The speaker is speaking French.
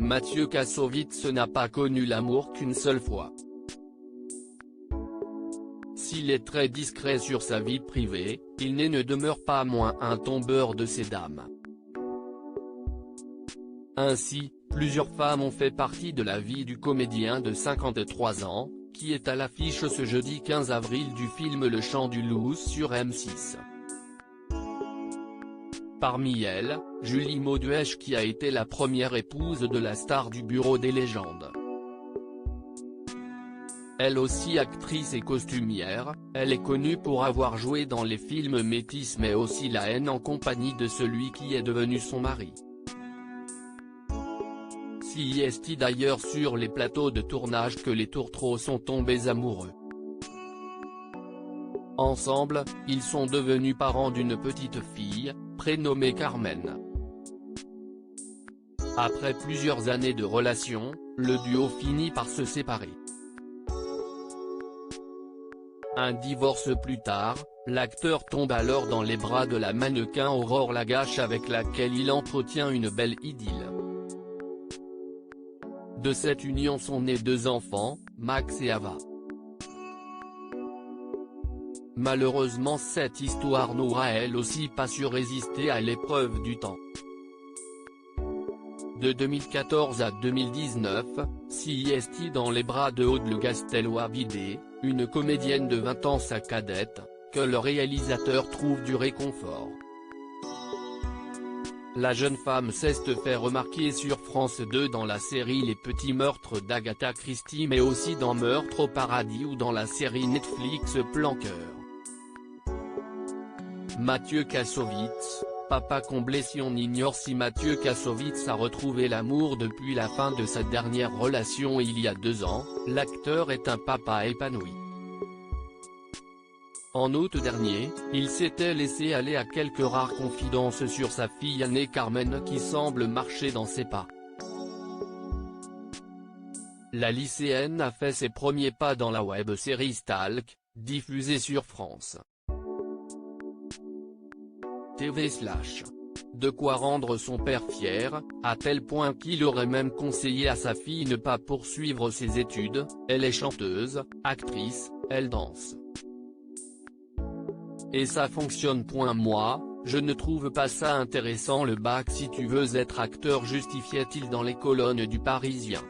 Mathieu Kassovitz n'a pas connu l'amour qu'une seule fois. S'il est très discret sur sa vie privée, il ne demeure pas moins un tombeur de ces dames. Ainsi, plusieurs femmes ont fait partie de la vie du comédien de 53 ans, qui est à l'affiche ce jeudi 15 avril du film Le Chant du Loup sur M6. Parmi elles, Julie Mauduèche qui a été la première épouse de la star du Bureau des légendes. Elle aussi actrice et costumière, elle est connue pour avoir joué dans les films Métis mais aussi La haine en compagnie de celui qui est devenu son mari. Si est d'ailleurs sur les plateaux de tournage que les tourtereaux sont tombés amoureux. Ensemble, ils sont devenus parents d'une petite fille, prénommée Carmen. Après plusieurs années de relation, le duo finit par se séparer. Un divorce plus tard, l'acteur tombe alors dans les bras de la mannequin Aurore Lagache avec laquelle il entretient une belle idylle. De cette union sont nés 2 enfants, Max et Ava. Malheureusement cette histoire n'aura elle aussi pas su résister à l'épreuve du temps. De 2014 à 2019, si est dans les bras de Aude Le Gastello-Avidé, une comédienne de 20 ans sa cadette, que le réalisateur trouve du réconfort. La jeune femme s'est fait remarquer sur France 2 dans la série Les Petits Meurtres d'Agatha Christie mais aussi dans Meurtre au paradis ou dans la série Netflix Plan Cœur. Mathieu Kassovitz, papa comblé. Si on ignore si Mathieu Kassovitz a retrouvé l'amour depuis la fin de sa dernière relation il y a 2 ans, l'acteur est un papa épanoui. En août dernier, il s'était laissé aller à quelques rares confidences sur sa fille aînée Carmen qui semble marcher dans ses pas. La lycéenne a fait ses premiers pas dans la web-série Stalk, diffusée sur France TV/. De quoi rendre son père fier, à tel point qu'il aurait même conseillé à sa fille ne pas poursuivre ses études. Elle est chanteuse, actrice, elle danse. Et ça fonctionne. Moi, je ne trouve pas ça intéressant le bac si tu veux être acteur, justifiait-il dans les colonnes du Parisien.